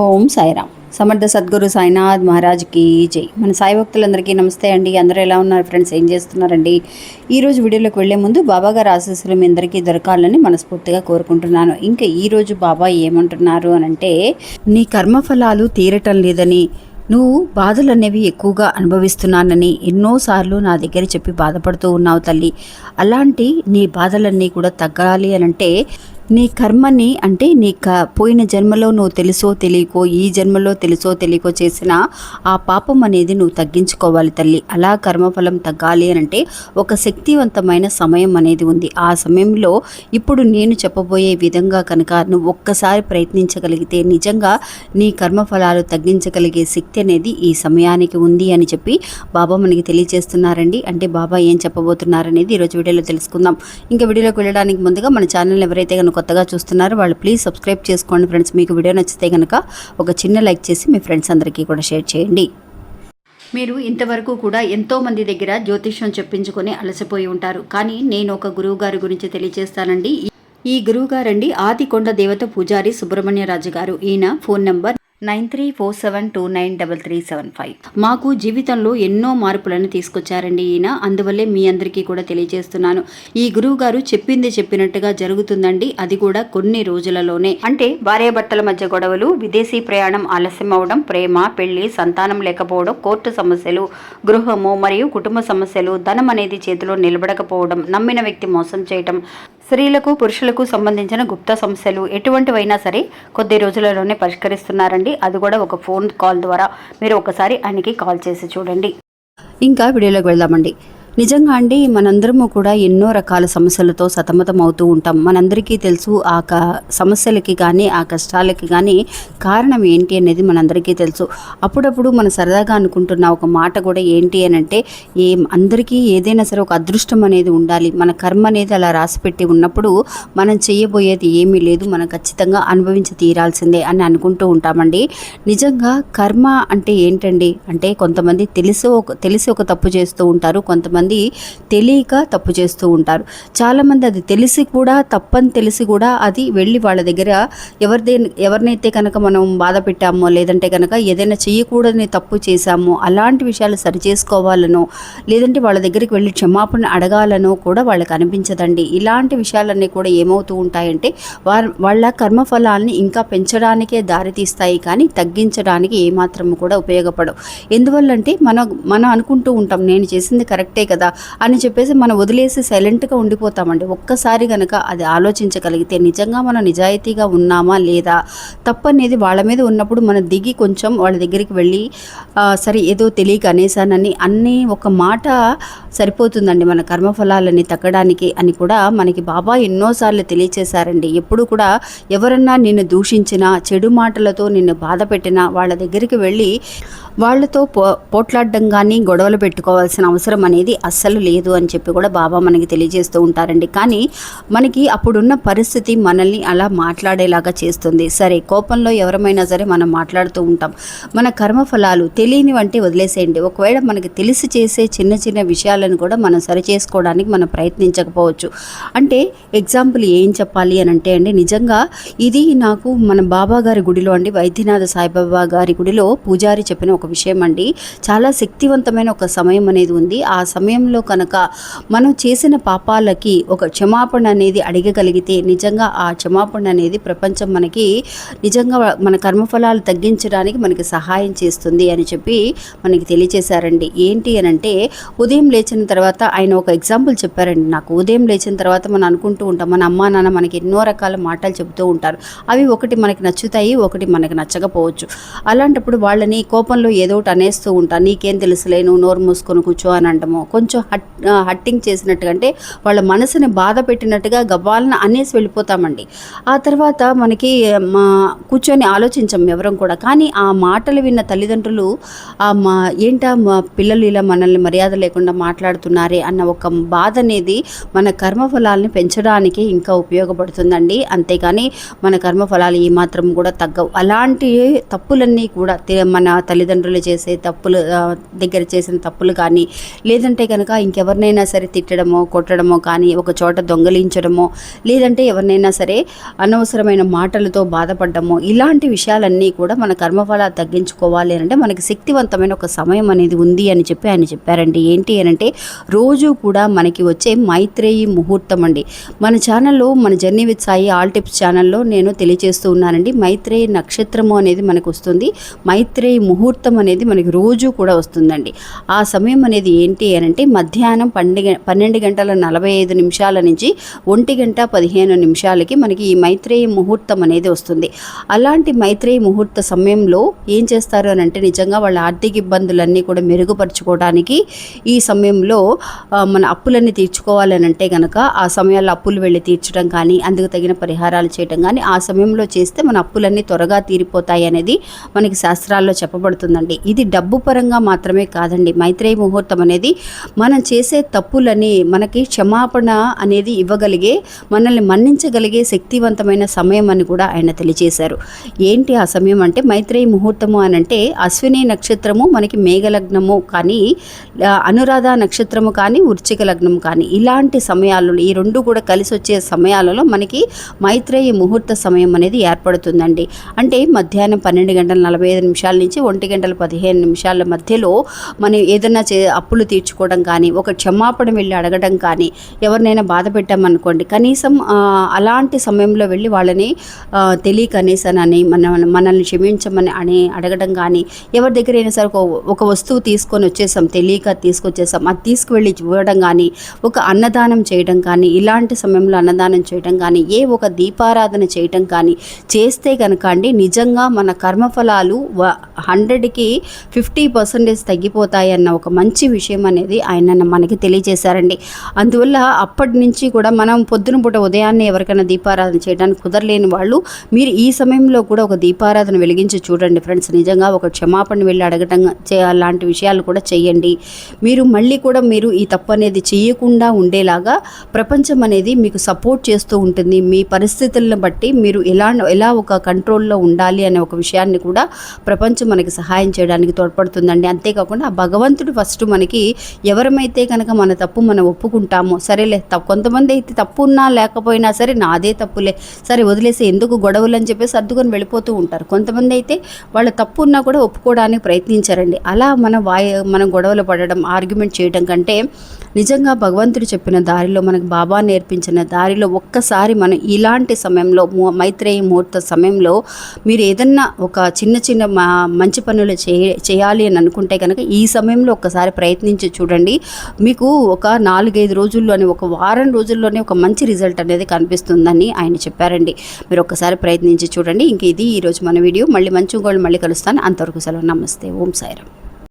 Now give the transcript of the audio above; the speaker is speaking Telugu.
ఓం సాయిరామ్. సమర్థ సద్గురు సాయినాథ్ మహారాజ్కి జై. మన సాయి భక్తులందరికీ నమస్తే అండి. అందరూ ఎలా ఉన్నారు ఫ్రెండ్స్? ఏం చేస్తున్నారండి? ఈరోజు వీడియోలోకి వెళ్లే ముందు బాబా గారి ఆశీస్సులు మీ అందరికీ దొరకాలని మనస్ఫూర్తిగా కోరుకుంటున్నాను. ఇంకా ఈరోజు బాబా ఏమంటున్నారు అనంటే, నీ కర్మఫలాలు తీరటం లేదని, నువ్వు బాధలు అనేవి ఎక్కువగా అనుభవిస్తున్నానని ఎన్నోసార్లు నా దగ్గర చెప్పి బాధపడుతూ ఉన్నావు తల్లి. అలాంటి నీ బాధలన్నీ కూడా తగ్గాలి అనంటే నీ కర్మని, అంటే నీ పోయిన జన్మలో నువ్వు తెలుసో తెలియకో, ఈ జన్మలో తెలుసో తెలియకో చేసిన ఆ పాపం అనేది నువ్వు తగ్గించుకోవాలి తల్లి. అలా కర్మఫలం తగ్గాలి అనంటే ఒక శక్తివంతమైన సమయం అనేది ఉంది. ఆ సమయంలో ఇప్పుడు నేను చెప్పబోయే విధంగా కనుక నువ్వు ఒక్కసారి ప్రయత్నించగలిగితే నిజంగా నీ కర్మఫలాలు తగ్గించగలిగే శక్తి అనేది ఈ సమయానికి ఉంది అని చెప్పి బాబా మనకి తెలియజేస్తున్నారండి. అంటే బాబా ఏం చెప్పబోతున్నారనేది ఈరోజు వీడియోలో తెలుసుకుందాం. ఇంకా వీడియోలోకి వెళ్ళడానికి ముందుగా మన ఛానల్ ఎవరైతే కనుక కొత్తగా చూస్తున్నారు వాళ్ళు ప్లీజ్ సబ్స్క్రైబ్ చేసుకోండి ఫ్రెండ్స్. మీకు వీడియో నచ్చితే కనుక ఒక చిన్న లైక్ చేసి మీ ఫ్రెండ్స్ అందరికీ కూడా షేర్ చేయండి. మీరు ఇంతవరకు కూడా ఎంతోమంది దగ్గర జ్యోతిష్యం చెప్పించుకొని అలసిపోయి ఉంటారు. కానీ నేను ఒక గురువు గారి గురించి తెలియజేస్తానండి. ఈ గురువు గారండి ఆదికొండ దేవత పూజారి సుబ్రహ్మణ్యరాజు గారు. ఈయన ఫోన్ నెంబర్ 9347293375. మాకు జీవితంలో ఎన్నో మార్పులను తీసుకొచ్చారండి ఈయన. అందువల్లే మీ అందరికీ కూడా తెలియజేస్తున్నాను. ఈ గురువు గారు చెప్పింది చెప్పినట్టుగా జరుగుతుందండి. అది కూడా కొన్ని రోజులలోనే. అంటే భార్యాభర్తల మధ్య గొడవలు, విదేశీ ప్రయాణం ఆలస్యం అవడం, ప్రేమ, పెళ్లి, సంతానం లేకపోవడం, కోర్టు సమస్యలు, గృహము మరియు కుటుంబ సమస్యలు, ధనం అనేది చేతిలో నిలబడకపోవడం, నమ్మిన వ్యక్తి మోసం చేయటం, స్త్రీలకు పురుషులకు సంబంధించిన గుప్త సమస్యలు ఎటువంటివైనా సరే కొద్ది రోజులలోనే పరిష్కరిస్తున్నారండి. అది కూడా ఒక ఫోన్ కాల్ ద్వారా. మీరు ఒకసారి ఆయనకి కాల్ చేసి చూడండి. ఇంకా వీడియోలోకి వెళ్దామండి. నిజంగా అండి, మనందరము కూడా ఎన్నో రకాల సమస్యలతో సతమతం అవుతూ ఉంటాం. మనందరికీ తెలుసు ఆ సమస్యలకి కానీ ఆ కష్టాలకి కానీ కారణం ఏంటి అనేది మనందరికీ తెలుసు. అప్పుడప్పుడు మన సరదాగా అనుకుంటున్న ఒక మాట కూడా ఏంటి అని అంటే, అందరికీ ఏదైనా సరే ఒక అదృష్టం అనేది ఉండాలి. మన కర్మ అనేది అలా రాసిపెట్టి ఉన్నప్పుడు మనం చేయబోయేది ఏమీ లేదు, మనం ఖచ్చితంగా అనుభవించి తీరాల్సిందే అని అనుకుంటూ ఉంటామండి. నిజంగా కర్మ అంటే ఏంటండి అంటే, కొంతమంది తెలిసి ఒక తప్పు చేస్తూ ఉంటారు, కొంతమంది తెలియక తప్పు చేస్తూ ఉంటారు. చాలామంది అది తెలిసి కూడా, తప్పని తెలిసి కూడా అది వెళ్ళి వాళ్ళ దగ్గర ఎవరినైతే కనుక మనం బాధ పెట్టామో, లేదంటే కనుక ఏదైనా చేయకూడని తప్పు చేశామో అలాంటి విషయాలు సరిచేసుకోవాలనో, లేదంటే వాళ్ళ దగ్గరికి వెళ్ళి క్షమాపణ అడగాలనో కూడా వాళ్ళకి అనిపించదండి. ఇలాంటి విషయాలన్నీ కూడా ఏమవుతూ ఉంటాయంటే వాళ్ళ కర్మఫలాల్ని ఇంకా పెంచడానికే దారితీస్తాయి, కానీ తగ్గించడానికి ఏమాత్రం కూడా ఉపయోగపడవు. ఎందువల్లంటే మనం అనుకుంటూ ఉంటాం నేను చేసింది కరెక్టే కదా అని చెప్పేసి మనం వదిలేసి సైలెంట్గా ఉండిపోతామండి. ఒక్కసారి కనుక అది ఆలోచించగలిగితే నిజంగా మనం నిజాయితీగా ఉన్నామా లేదా, తప్పు అనేది వాళ్ళ మీద ఉన్నప్పుడు మనం దిగి కొంచెం వాళ్ళ దగ్గరికి వెళ్ళి సరే ఏదో తెలియక అనేసానని ఒక మాట సరిపోతుందండి మన కర్మఫలాలని తగ్గడానికి అని కూడా మనకి బాబా ఎన్నోసార్లు తెలియచేశారండి. ఎప్పుడు కూడా ఎవరన్నా నిన్ను దూషించినా, చెడు మాటలతో నిన్ను బాధ పెట్టినా వాళ్ళ దగ్గరికి వెళ్ళి వాళ్ళతో పోట్లాడడం కానీ గొడవలు పెట్టుకోవాల్సిన అవసరం అనేది అస్సలు లేదు అని చెప్పి కూడా బాబా మనకి తెలియజేస్తూ ఉంటారండి. కానీ మనకి అప్పుడున్న పరిస్థితి మనల్ని అలా మాట్లాడేలాగా చేస్తుంది. సరే, కోపంలో ఎవరమైనా సరే మనం మాట్లాడుతూ ఉంటాం. మన కర్మఫలాలు తెలియనివంటే వదిలేసేయండి. ఒకవేళ మనకి తెలిసి చేసే చిన్న చిన్న విషయాలను కూడా మనం సరి చేసుకోవడానికి మనం ప్రయత్నించకపోవచ్చు. అంటే ఎగ్జాంపుల్ ఏం చెప్పాలి అని అంటే అండి, నిజంగా ఇది నాకు మన బాబా గారి గుడిలో అండి, వైద్యనాథ సాయిబాబా గారి గుడిలో పూజారి చెప్పిన ఒక విషయం అండి. చాలా శక్తివంతమైన ఒక సమయం అనేది ఉంది. ఆ సమయంలో కనుక మనం చేసిన పాపాలకి ఒక క్షమాపణ అనేది అడగగలిగితే నిజంగా ఆ క్షమాపణ అనేది ప్రపంచం మనకి నిజంగా మన కర్మఫలాలు తగ్గించడానికి మనకి సహాయం చేస్తుంది అని చెప్పి మనకి తెలియచేశారండి. ఏంటి అని అంటే, ఉదయం లేచిన తర్వాత ఆయన ఒక ఎగ్జాంపుల్ చెప్పారండి నాకు. ఉదయం లేచిన తర్వాత మనం అనుకుంటూ ఉంటాం, మన అమ్మా నాన్న మనకి ఎన్నో రకాల మాటలు చెబుతూ ఉంటారు. అవి ఒకటి మనకి నచ్చుతాయి, ఒకటి మనకి నచ్చకపోవచ్చు. అలాంటప్పుడు వాళ్ళని కోపంలో ఏదో ఒకటి అనేస్తూ ఉంటాను. నీకేం తెలుసులే, నువ్వు నోరు మూసుకొని కూర్చో అని అంటాము. కొంచెం హట్టింగ్ చేసినట్టుగా, అంటే వాళ్ళ మనసుని బాధ పెట్టినట్టుగా గవ్వాలన అనేసి వెళ్ళిపోతామండి. ఆ తర్వాత మనకి కూర్చొని ఆలోచించాం ఎవరం కూడా. కానీ ఆ మాటలు విన్న తల్లిదండ్రులు మా పిల్లలు ఇలా మనల్ని మర్యాద లేకుండా మాట మాట్లాడుతున్నారే అన్న ఒక బాధ అనేది మన కర్మఫలాలని పెంచడానికి ఇంకా ఉపయోగపడుతుందండి. అంతేగాని మన కర్మఫలాలు ఏమాత్రం కూడా తగ్గవు. అలాంటి తప్పులన్నీ కూడా మన తల్లిదండ్రులు చేసే తప్పులు దగ్గర చేసిన తప్పులు కానీ, లేదంటే కనుక ఇంకెవరినైనా సరే తిట్టడమో కొట్టడమో కానీ, ఒక చోట దొంగలించడమో, లేదంటే ఎవరినైనా సరే అనవసరమైన మాటలతో బాధపడ్డమో, ఇలాంటి విషయాలన్నీ కూడా మన కర్మఫలాలు తగ్గించుకోవాలి అంటే మనకి శక్తివంతమైన ఒక సమయం అనేది ఉంది అని చెప్పి ఆయన చెప్పారండి. ఏంటి అనంటే రోజు కూడా మనకి వచ్చే మైత్రేయి ముహూర్తం అండి. మన ఛానల్లో, మన journey with Sai all tips ఛానల్లో నేను తెలియజేస్తూ ఉన్నానండి. మైత్రేయి నక్షత్రము అనేది మనకు వస్తుంది, మైత్రేయి ముహూర్తం అనేది మనకి రోజు కూడా వస్తుందండి. ఆ సమయం అనేది ఏంటి అనంటే మధ్యాహ్నం 12:45 నుంచి 1:15 మనకి ఈ మైత్రేయి ముహూర్తం అనేది వస్తుంది. అలాంటి మైత్రేయి ముహూర్త సమయంలో ఏం చేస్తారు అని అంటే నిజంగా వాళ్ళ ఆర్థిక ఇబ్బందులన్నీ కూడా మెరుగుపరుచుకోవడానికి ఈ సమయంలో మన అప్పులన్నీ తీర్చుకోవాలని అంటే కనుక ఆ సమయాల్లో అప్పులు వెళ్ళి తీర్చడం కానీ, అందుకు తగిన పరిహారాలు చేయడం కానీ ఆ సమయంలో చేస్తే మన అప్పులన్నీ త్వరగా తీరిపోతాయి అనేది మనకి శాస్త్రాల్లో చెప్పబడుతుందండి. ఇది డబ్బు పరంగా మాత్రమే కాదండి. మైత్రేయి ముహూర్తం అనేది మనం చేసే తప్పులని మనకి క్షమాపణ అనేది ఇవ్వగలిగే, మనల్ని మన్నించగలిగే శక్తివంతమైన సమయం అని కూడా ఆయన తెలియజేశారు. ఏంటి ఆ సమయం అంటే మైత్రేయి ముహూర్తము అని అంటే అశ్విని నక్షత్రము మనకి మేఘలగ్నము కానీ, అనురాధ నక్షత్రము కానీ, వృశ్చిక లగ్నం కానీ, ఇలాంటి సమయాలలో ఈ రెండు కూడా కలిసి వచ్చే సమయాలలో మనకి మైత్రేయి ముహూర్త సమయం అనేది ఏర్పడుతుందండి. అంటే మధ్యాహ్నం 12:45 నుంచి 1:15 మధ్యలో మనం ఏదైనా అప్పులు తీర్చుకోవడం కానీ, ఒక క్షమాపణ వెళ్ళి అడగడం కానీ, ఎవరినైనా బాధ పెట్టామనుకోండి కనీసం అలాంటి సమయంలో వెళ్ళి వాళ్ళని తెలియక అనేసానని మనల్ని క్షమించమని అడగడం కానీ, ఎవరి దగ్గరైనా సరే ఒక వస్తువు తీసుకొని వచ్చేసాం, తెలియక తీసుకొచ్చేసాం, అది తీసుకువెళ్ళి ఇవ్వడం కానీ, ఒక అన్నదానం చేయడం కానీ, ఇలాంటి సమయంలో అన్నదానం చేయడం కానీ, ఒక దీపారాధన చేయడం కానీ చేస్తే కనుక అండి నిజంగా మన కర్మఫలాలు 100కి 50% తగ్గిపోతాయి అన్న ఒక మంచి విషయం అనేది ఆయన మనకి తెలియజేశారండి. అందువల్ల అప్పటి నుంచి కూడా మనం పొద్దున పూట ఉదయాన్నే ఎవరికైనా దీపారాధన చేయడానికి కుదరలేని వాళ్ళు మీరు ఈ సమయంలో కూడా ఒక దీపారాధన వెలిగించి చూడండి ఫ్రెండ్స్. నిజంగా ఒక క్షమాపణ వెళ్ళి అడగటం లాంటి విషయాలు కూడా చేయండి. మీరు మళ్ళీ కూడా మీరు ఈ తప్పు అనేది చేయకుండా ఉండేలాగా ప్రపంచం అనేది మీకు సపోర్ట్ చేస్తూ ఉంటుంది. మీ పరిస్థితులను బట్టి మీరు ఎలా ఒక కంట్రోల్లో ఉండాలి అనే ఒక విషయాన్ని కూడా ప్రపంచం మనకి సహాయం చేయడానికి తోడ్పడుతుందండి. అంతేకాకుండా ఆ భగవంతుడు ఫస్ట్ మనకి ఎవరమైతే కనుక మన తప్పు మనం ఒప్పుకుంటామో, సరేలే కొంతమంది అయితే తప్పు ఉన్నా లేకపోయినా సరే నాదే తప్పులే, సరే వదిలేసి ఎందుకు గొడవలు అని చెప్పేసి సర్దుకొని వెళ్ళిపోతూ ఉంటారు. కొంతమంది అయితే వాళ్ళ తప్పు ఉన్నా కూడా ఒప్పుకోవడానికి ప్రయత్నించారండి. అలా మనం గొడవలు పడడం, ఆర్గ్యుమెంట్ చేయడం కంటే నిజంగా భగవంతుడు చెప్పిన దారిలో, మనకు బాబా నేర్పించిన దారిలో ఒక్కసారి మనం ఇలాంటి సమయంలో మైత్రేయి ముహూర్త సమయంలో మీరు ఏదన్నా ఒక చిన్న మంచి పనులు చేయాలి అని అనుకుంటే కనుక ఈ సమయంలో ఒక్కసారి ప్రయత్నించి చూడండి. మీకు ఒక 4-5 రోజుల్లోనే, ఒక వారం రోజుల్లోనే ఒక మంచి రిజల్ట్ అనేది కనిపిస్తుందని ఆయన చెప్పారండి. మీరు ఒక్కసారి ప్రయత్నించి చూడండి. ఇంక ఇది ఈరోజు మన వీడియో. మళ్ళీ మంచి ఇంకోళ్ళు మళ్ళీ కలుస్తాను. అంతవరకు సెలవు. నమస్తే. ఓం సాయిరామ్.